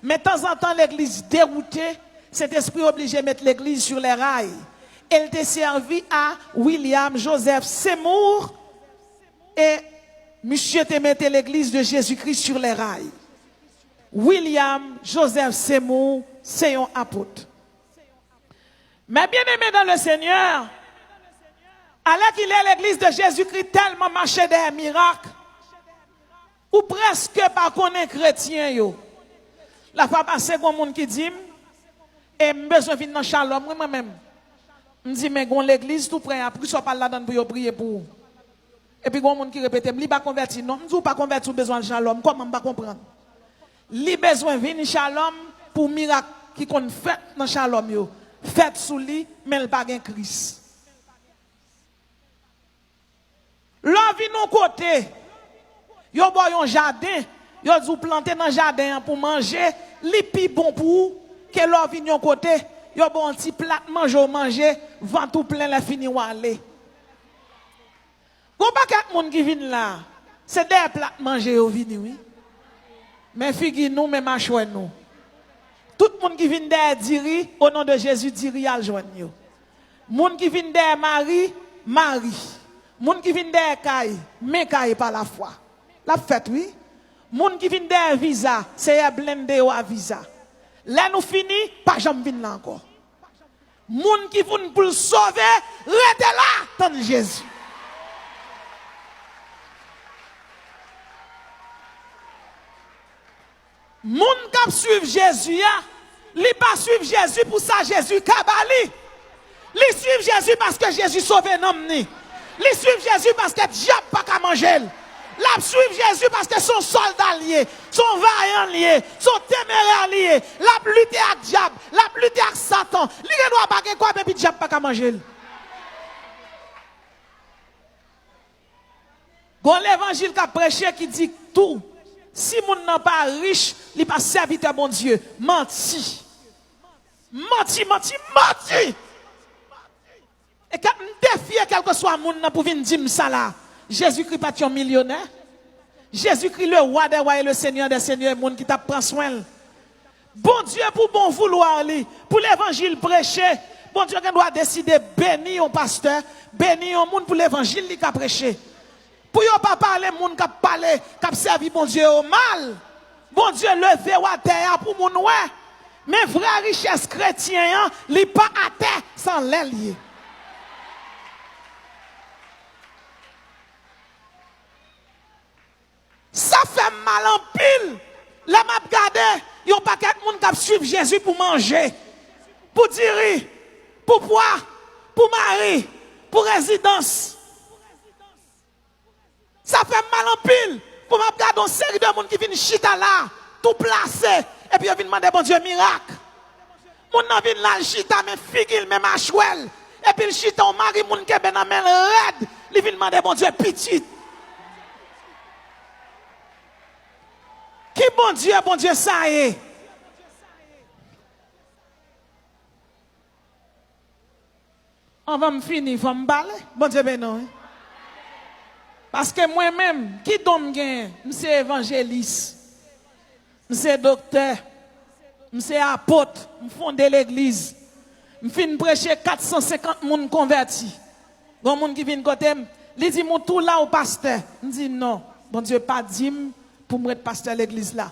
Mais de temps en temps, l'église déroutée, cet esprit obligé de mettre l'église sur les rails. Elle était servie à William Joseph Seymour et monsieur te mettait l'église de Jésus-Christ sur les rails. William Joseph Seymour, c'est un apôtre. Mais bien aimé dans le Seigneur, alors qu'il est l'église de Jésus-Christ tellement marché des miracles, ou presque pas connaître chrétien yo. La fois passée, il y a un monde qui dit, et je besoin de venir dans Shalom, moi-même. Je dis, mais l'église tout près, après, soit pas là-dedans pour prier pour. Et puis, il y a un monde qui répète, il pas converti. Non, je ne pas converti, besoin de Shalom. Comment je ne pas comprendre? Il a besoin de venir Shalom pour miracle qui qu'on fait dans Shalom. Yo. Fait sous lui, mais il n'a pas de Christ. Là, vient nos côté. Yo boy un jardin, yo dou planter dans jardin pour manger, li pi bon pour que l'on vient yon côté, yo bon un petit plat manger, vent tout plein la fini ou aller. Gon pas quatre monde qui viennent là. C'est des plats manger yo vini oui. Mais figi nous mais machoué nous. Tout le monde qui vient derrière diri au nom de Jésus diri al joindre yo. Monde qui vient derrière Marie, Marie. Monde qui vient derrière Caille, mais Caille par la foi. La fête, oui. Moun qui vient d'un visa, c'est un blindé ou un visa. Là, nous finissons, pas jamais venir là encore. Moun qui vient pour le sauver, restez là, tant Jésus. Moun qui suivent Jésus, li pas suivre Jésus pour ça, Jésus kabali. Li suivent Jésus parce que Jésus sauve l'homme. Li suivent Jésus parce que diable pas qu'à manger. La suivre Jésus parce que son soldat lié, son vaillant lié, son téméraire lié, la lutte avec diable, la lutte avec Satan. Li ne doit pas quoi mais puis diable pas qu'à manger. Bon l'évangile qu'a prêché qui dit tout. Si moun n'a pas riche, il pas serviteur bon Dieu. Menti. Menti, menti, menti. Et quand me défier quel que soit moun pour venir dire ça là. Jésus-Christ pas un millionnaire. Jésus-Christ le roi des rois et le seigneur des seigneurs, le monde qui t'a pris soin. Bon Dieu pour bon vouloir pour l'évangile prêché, bon Dieu qui doit décider bénir un pasteur, bénir un monde pour l'évangile qui a prêché. Pour ne pas parler monde qui a parlé, qui a servi bon Dieu au mal. Bon Dieu levé à terre pour mon ouais. Mais vraie richesse chrétienne, il pas à terre sans l'ailier. Ça fait mal en pile. La m'a regardé, il y a un paquet de monde qui suivent Jésus pour manger, pour dire, pour boire, pour mari, pour résidence. Ça fait mal en pile. Pour m'a regarder une série de monde qui viennent chita là, tout placé, et puis ils viennent demander bon Dieu miracle. Moun nan vient là chita mais figil mais machouel, et puis le chita on mari moun qui ben amel red, ils viennent demander bon Dieu petit. Qui bon Dieu, ça y est. On va me finir, il faut me parler. Bon Dieu, ben non. Parce que moi-même, qui donne gain, je suis évangéliste, je suis docteur, je suis apôtre, je fonde l'église, je finis prêcher 450 personnes convertis. Il y a des gens qui viennent côté, ils disent, mon tout là au pasteur. Je dis non, bon Dieu, pas dit pour me mettre pasteur à l'église là.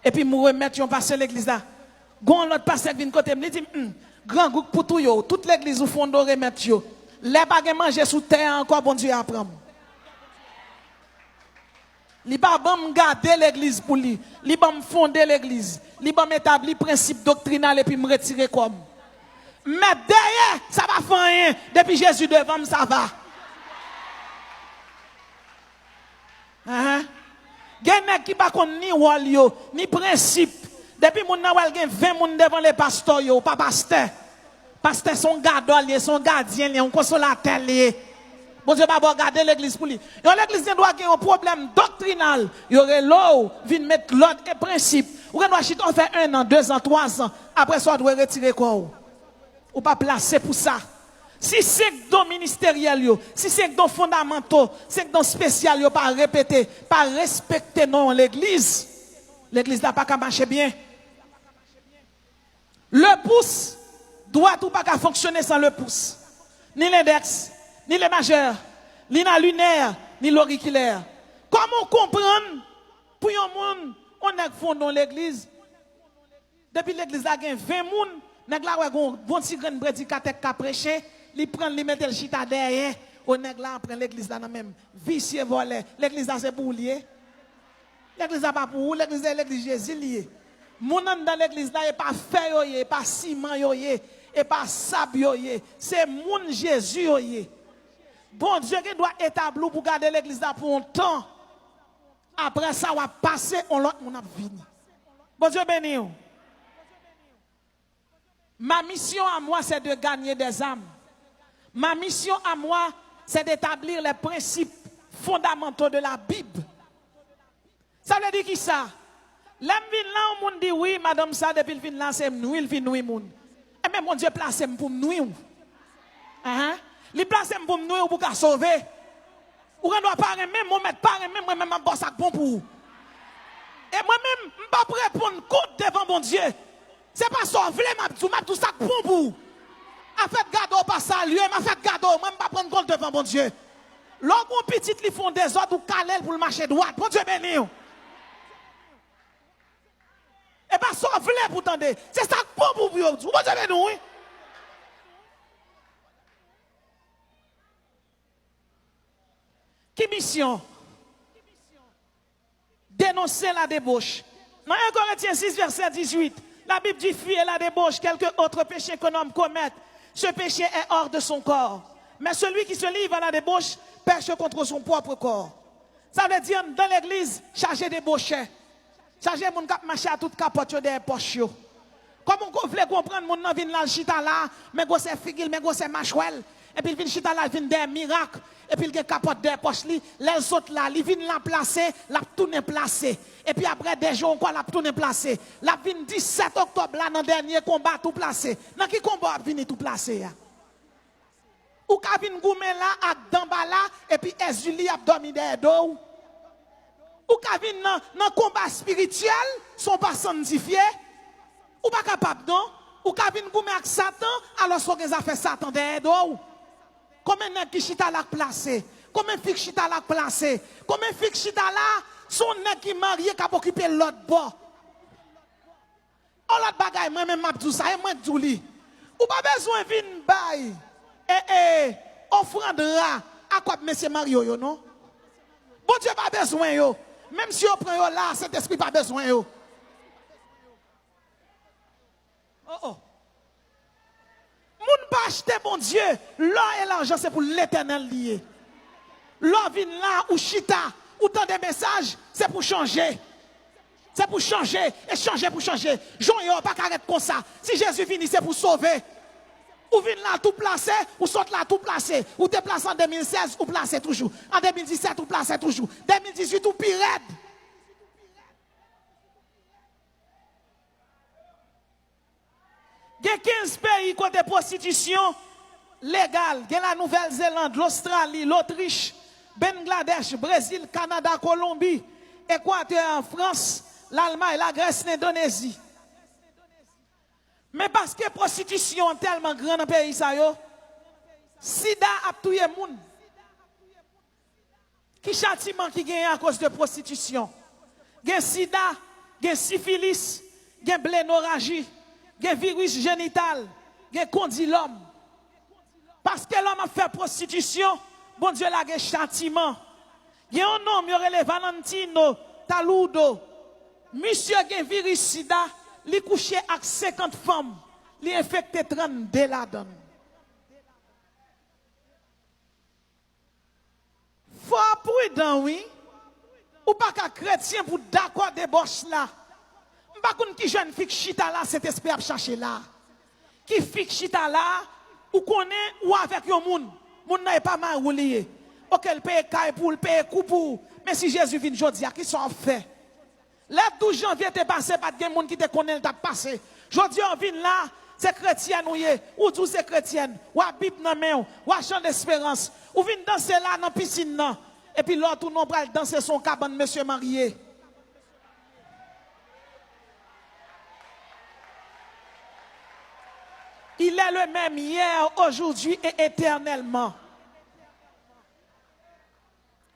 Et puis, me remettre un pasteur à l'église là. Gon l'autre pasteur qui vient côté, il dit, grand groupe pour tout yo, toute l'église au fond de remettre yo. Les pas manger sous terre encore, bon Dieu apprend. Li ba bam garder l'église pour lui, li ba fonder l'église, li ba établir principe doctrinal et puis me retirer comme. Mais derrière, ça va faire rien. Depuis Jésus devant, ça va. Gen qui pas kon ni wal yo, ni principe. Depuis moun nan wal gen 20 moun devant les pasteurs yo, pas pasteur. Pasteur son gardien, son gardien, un consolateur lié. Bon Dieu, pas regarder l'église pour lui. L'église doit avoir un problème doctrinal. Il y aurait l'eau, vient mettre l'ordre et principe. Ou doit chiter, on fait 1 an, 2 ans, 3 ans. Après ça, on doit retirer quoi? Ou pas placer pour ça. Si c'est dans ministériel, si c'est dans fondamentaux, c'est dans spécial, pas répéter, pas respecter non l'église. L'église n'a pas qu'à marcher bien. Le pouce doit ou pas fonctionner sans le pouce. Ni l'index, ni le majeur, ni la lunaire, ni l'auriculaire. Comment comprendre pour un monde, on est fond dans l'église. Depuis l'église, il y a 20 personnes, nèg la bon petit grand prédicateur qui a prêché, il prend li mettre le chita derrière, on nèg la prend l'église là même vicieux volé. L'église là c'est pour lié. L'église là pas pour l'église c'est l'église Jésus lié. Mon dans l'église là est pas fer yoyé, pas ciment yoyé, et pas sable yoyé, c'est mon Jésus yoyé. Bon Dieu qui doit établir pour garder l'église là pour un temps. Après ça on va passer on l'autre on a fini. Bon Dieu béni. Ma mission à moi, c'est de gagner des âmes. Ma mission à moi, c'est d'établir les principes fondamentaux de la Bible. Ça veut dire qui ça? L'homme vient là, on dit oui, madame ça, depuis le fin là, c'est nous, il vient nous, moun. Et même mon Dieu place pour nous. Il place pour nous pour qu'à sauver. Ou on doit pas même, mon mettre pas même, moi-même, je bosse bon pour vous. Et moi-même, je ne peux pas répondre compte devant mon Dieu. C'est pas ça, je tout ça bon pour vous. A fait gado pas saluer, m'a fait gado, moi je pas prendre compte devant mon Dieu. Lorsqu'on petit li font des ordres ou calel pour le marcher droit, bon Dieu béni. Et pas ça vle pour tendre. C'est ça bon pour vous. Bon Dieu béni oui. Qui mission? Dénoncer la débauche. Dans 1 Corinthiens 6 verset 18. La Bible dit fuir la débauche, quelque autre péché qu'un homme commette. Ce péché est hors de son corps. Mais celui qui se livre à la débauche pêche contre son propre corps. Ça veut dire dans l'église, chargé de débaucher. Chargé mon cap marcher à toute capote des poches. Comme on veut comprendre, mon nom vient là, chita là, mais go c'est figil, mais go c'est machouel. Et puis il vient chita là, il vient des miracles. Et puis il vient capote des poches, les autres là, il vient la placer, la tourner placer. Et puis après des jours encore, la tourner placer. La vient 17 octobre là, dans le dernier combat, tout placé. Dans qui combat vient tout placé? Ou ka vin goumé là, ak d'amba là, et puis Ezuli a dormi derrière dos. Ou ka vin dans combat spirituel, sont pas sanctifiés. Ou pas capable non? Ou ka vin goumé ak Satan, alors son a fait Satan derrière dos. Combien de qui chita là placé? Combien de filles chita là placé? Combien de filles chita là son nèg qui marié qui a occupé l'autre bord? On l'autre bagaille moi même m'a tout ça et moi tout li. Ou pas besoin vin bay. Offrande à quoi monsieur Mario yo non? Bon Dieu pas besoin yo. Même si on prend yo là, cet esprit pas besoin yo. Oh. Moun pas acheter bon Dieu, l'or et l'argent c'est pour l'éternel lié. L'or vient là ou chita, ou tant des messages, c'est pour changer. C'est pour changer et changer pour changer. Jean yo pas arrêter comme ça. Si Jésus vient, c'est pour sauver. Ou vient là tout placé, ou saute là tout placé. Ou te placé en 2016, ou placé toujours. En 2017, ou placé toujours. 2018, ou pire. Il y a 15 pays côté prostitution légale. Il y a la Nouvelle-Zélande, l'Australie, l'Autriche, Bangladesh, Brésil, Canada, Colombie, Équateur, France, l'Allemagne, la Grèce, l'Indonésie. Mais parce que la prostitution est tellement grande dans le pays, sida a tué les gens. Qui châtiment qui gagne à cause de prostitution? Il y a sida, il y a syphilis, il y a blénorragie, il y a virus génital, il y a condylome. Parce que l'homme a fait prostitution, bon Dieu l'a gagné châtiment. Il y a un homme, il y a Valentino Taludo. Monsieur a virus sida. Il couché avec 50 femmes, il infecté 32 là-dedans. Faut prudent, oui. Ou pas qu'un chrétien pour d'accord débauche là. Pas qu'on qui jeune fille chita là, cet esprit à chercher là. Qui fille chita là, ou connaît ou avec un monde. Moun n'est pas mal ou lié. OK, le paye caille pour le paye coup pour. Mais si Jésus vient aujourd'hui, qui sont fait? Le 12 janvier t'es passé, pas de monde qui te connaît, t'a passé. Aujourd'hui, on vient là, c'est chrétien ou tous c'est chrétienne, ou à Bible dans main, ou à champ d'espérance, ou vient danser là dans la piscine là. Et puis l'autre tout non pral danser son cabane monsieur marié. Il est le même hier, aujourd'hui et éternellement.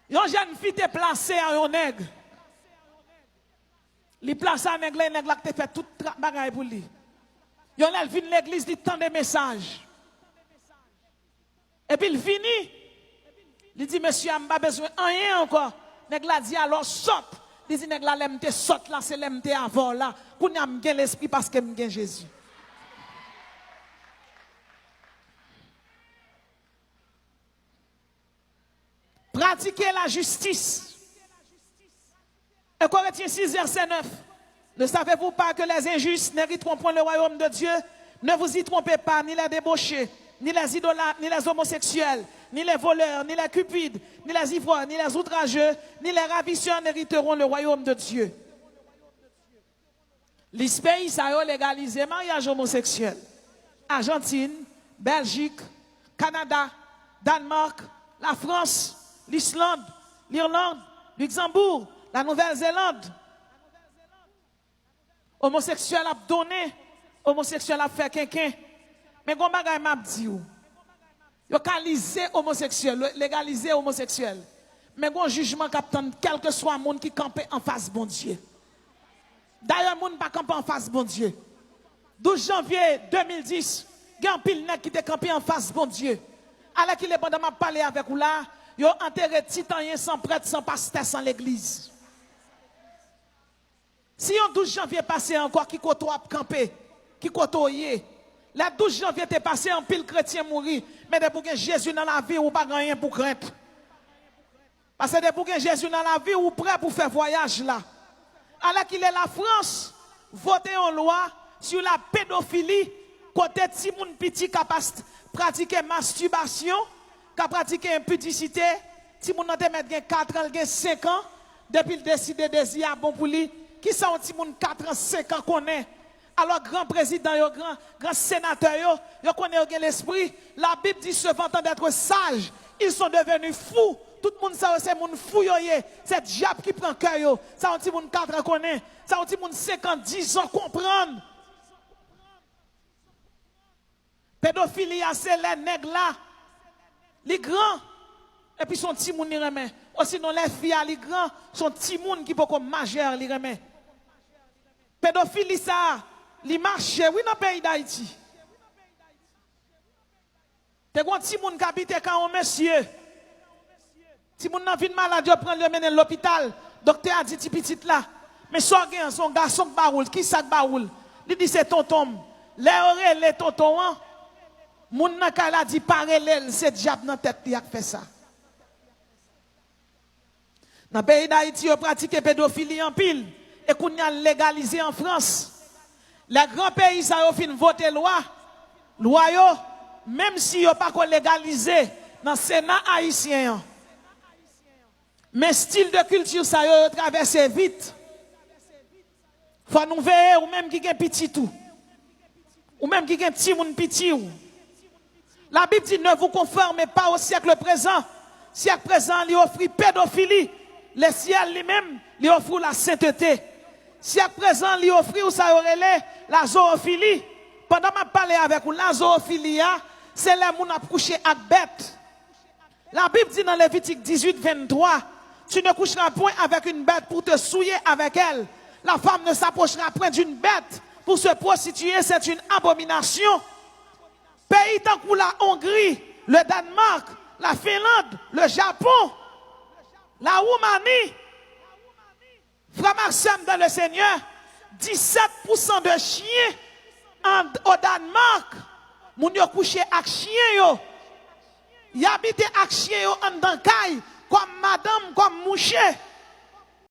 Yon jeune fille te placé à un nègre. Li place à nègre, les nègre qui te fait tout bagaille pour lui. Yon elle vient l'église, dit tant de messages. Et puis il finit. Il dit monsieur, je n'ai pas besoin de rien encore. Nègre la dit alors saute. Il dit nègre la l'aime te saute là, c'est l'aime te avant là. Pour n'a pas l'esprit parce que j'ai Jésus. Pratiquez la justice. Et Corinthiens 6, verset 9. Ne savez-vous pas que les injustes n'hériteront point le royaume de Dieu? Ne vous y trompez pas, ni les débauchés, ni les idolâtres, ni les homosexuels, ni les voleurs, ni les cupides, ni les ivrognes, ni les outrageux, ni les ravisseurs n'hériteront le royaume de Dieu. Les pays, ça a légalisé mariage homosexuel. Argentine, Belgique, Canada, Danemark, la France, l'Islande, l'Irlande, Luxembourg, la Nouvelle-Zélande. Homosexuel a donné, homosexuel a fait quelqu'un. Mais quand bagay m'a dit ou, légaliser homosexuel, légaliser homosexuel. Mais quand jugement captain, quel que soit le monde qui campe en face bon Dieu. D'ailleurs, le monde pas camper en face bon Dieu. 12 janvier 2010, il y a un pile qui était campé en face bon Dieu. Alors qu'il est pendant m'a parler avec vous là, ils ont enterré titanien sans prêtre, sans pasteur, sans l'église. Si on 12 janvier passé encore, qui côtoie à camper, qui côtoie, la 12 janvier t'est passé en pile chrétien mourir, mais de pour que Jésus dans la vie ou pas rien pour craindre. Parce que de pour que Jésus dans la vie ou prêt pour faire voyage là. Alors qu'il est la France, voter en loi sur la pédophilie, côté si moun petit qui pratiquer masturbation, qui pratiquer impudicité, si moun nan te mettre 4 ans, 5 ans, depuis le décider désir bon pour lui, qui sont ti moun 4 ans, 5 ans connaît. Alors grand président, grand sénateur, yo connaît l'esprit. La Bible dit se vantant d'être sage, ils sont devenus fous. Tout le monde sait c'est moun fou yo ye, c'est diable qui prend cœur yo. Ça on ti moun 4 ans connaît, ça on ti moun 50, 10 ans comprendre. Pédophilie c'est les nègres là. Les grands et puis son petit moun li remet. Ou sinon les filles les grands sont petit moun qui peut comme majeur li remet. Pédophilie ça, li marche oui dans le pays d'Haïti. Te gon petit moun qui habite quand on monsieur. Si moun nan vin malade, prend le mener l'hôpital, docteur a dit petit là. Mais son garçon baroul, qui sak baroul? Il dit c'est tonton. Les tonton, moun nan ka la dit parallèle, c'est diable dans tête qui a fait ça. Dans le pays d'Haïti, on pratique pédophilie en pile et qu'on a légalisé en France. Les grands pays ça ont fin voter loi yo, même si yo pas légalisé dans le Sénat haïtien. Mais style de culture ça yo traverse vite. Faut nous veiller ou même qui gen petit tout. Ou même qui gen petit moun petit ou. La Bible dit ne vous conformez pas au siècle présent. Siècle présent lui offre pédophilie. Le ciel lui-même lui offre la sainteté. Siècle présent lui offre ou ça aurait la zoophilie. Pendant que je parle avec vous, la zoophilie, c'est les gens qui couché avec bête. La Bible dit dans Lévitique 18, 23, tu ne coucheras point avec une bête pour te souiller avec elle. La femme ne s'approchera point d'une bête pour se prostituer, c'est une abomination. Pays tant que la Hongrie, le Danemark, la Finlande, le Japon, la Roumanie, frère Maxime dans le Seigneur, 17% de chiens au Danemark, moun yo couché avec chien yo. Y habite avec chien yo en dankay, comme madame, comme mouché.